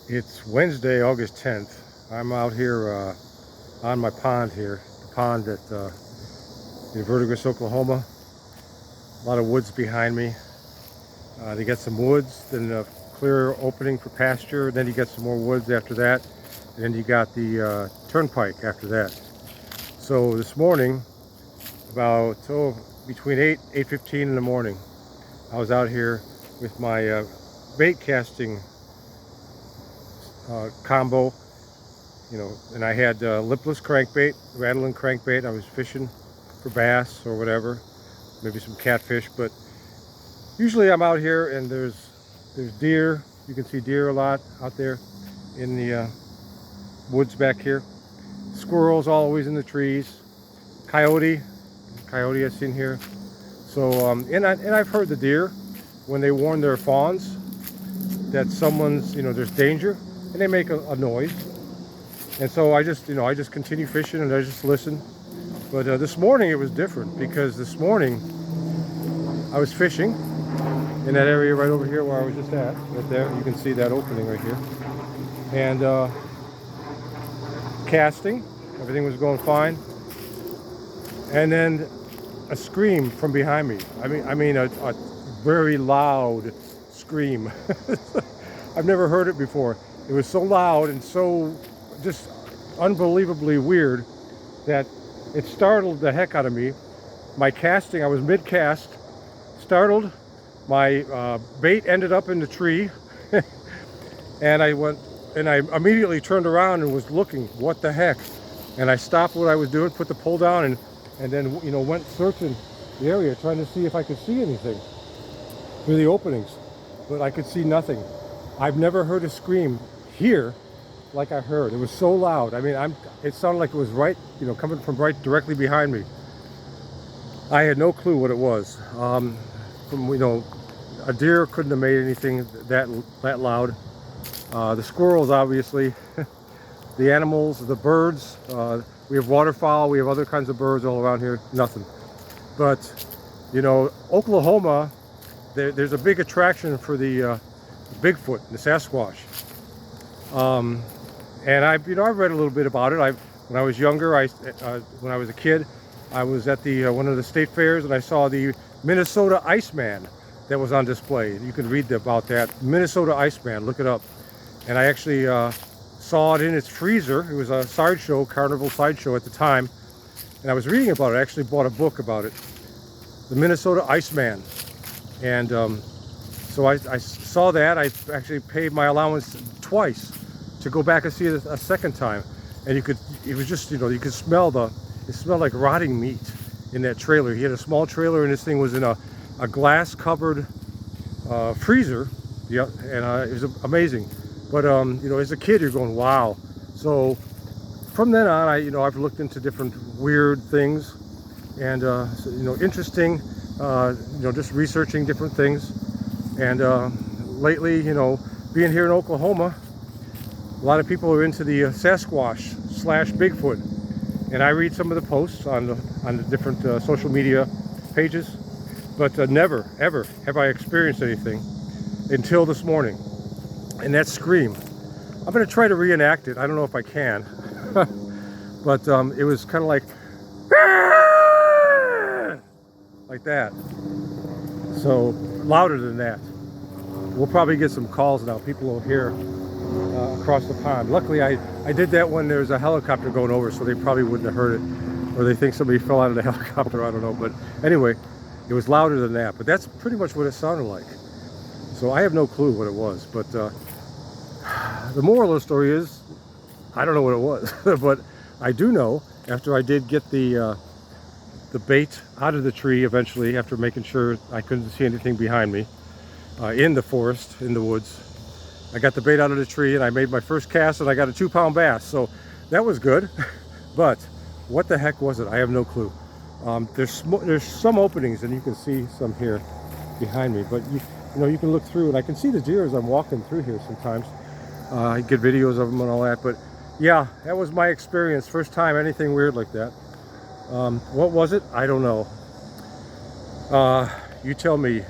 It's Wednesday, August 10th. I'm out here on my pond here, the pond at in Verdigris, Oklahoma. A lot of woods behind me. They got some woods, then a clear opening for pasture, then you get some more woods after that, and then you got the turnpike after that. So this morning, about between 8:15 in the morning, I was out here with my bait casting combo, and I had lipless crankbait, rattling crankbait. I was fishing for bass or whatever, maybe some catfish, but usually I'm out here and there's deer. You can see deer a lot out there in the woods back here. Squirrels always in the trees. Coyote I've seen here. So and I've heard the deer when they warn their fawns that someone's, there's danger, and they make a noise. And so I just continue fishing and I just listen. But this morning it was different, because this morning I was fishing in that area right over here where I was just at, right there. You can see that opening right here. And casting, everything was going fine. And then a scream from behind me. I mean a very loud scream. I've never heard it before. It was so loud and so just unbelievably weird that it startled the heck out of me. My casting, I was mid-cast, startled. My bait ended up in the tree. And I immediately turned around and was looking, what the heck? And I stopped what I was doing, put the pole down, and then went searching the area, trying to see if I could see anything through the openings. But I could see nothing. I've never heard a scream here like I heard. It was so loud. I mean, it sounded like it was right, coming from right directly behind me. I had no clue what it was. A deer couldn't have made anything that loud. The squirrels, obviously, the animals, the birds. We have waterfowl. We have other kinds of birds all around here. Nothing. But Oklahoma, there's a big attraction for the Bigfoot, the Sasquatch. And I've read a little bit about it. When I was younger, when I was a kid, I was at one of the state fairs, and I saw the Minnesota Iceman that was on display. You can read about that. Minnesota Iceman, look it up. And I actually saw it in its freezer. It was a sideshow, carnival sideshow at the time. And I was reading about it. I actually bought a book about it. The Minnesota Iceman. And so I saw that. I actually paid my allowance twice to go back and see it a second time. And it was just, you could smell it smelled like rotting meat in that trailer. He had a small trailer, and this thing was in a glass covered freezer. Yeah, and it was amazing. But as a kid, you're going, wow. So from then on, I've looked into different weird things, and interesting, just researching different things. And lately, being here in Oklahoma, a lot of people are into the Sasquatch / Bigfoot, and I read some of the posts on the different social media pages, but never ever have I experienced anything until this morning. And that scream, I'm going to try to reenact it. I don't know if I can, but it was kind of like that. So louder than that. We'll probably get some calls now. People will hear across the pond. Luckily, I did that when there's a helicopter going over, so they probably wouldn't have heard it, or they think somebody fell out of the helicopter. I don't know. But anyway, it was louder than that. But that's pretty much what it sounded like. So I have no clue what it was. But the moral of the story is, I don't know what it was. But I do know, after I did get the bait out of the tree eventually, after making sure I couldn't see anything behind me, in the forest, in the woods, I got the bait out of the tree, and I made my first cast, and I got a 2-pound bass. So that was good. But what the heck was it? I have no clue. There's some openings, and you can see some here behind me. But you can look through, and I can see the deer as I'm walking through here sometimes. I get videos of them and all that. But yeah, that was my experience. First time anything weird like that. What was it? I don't know. You tell me.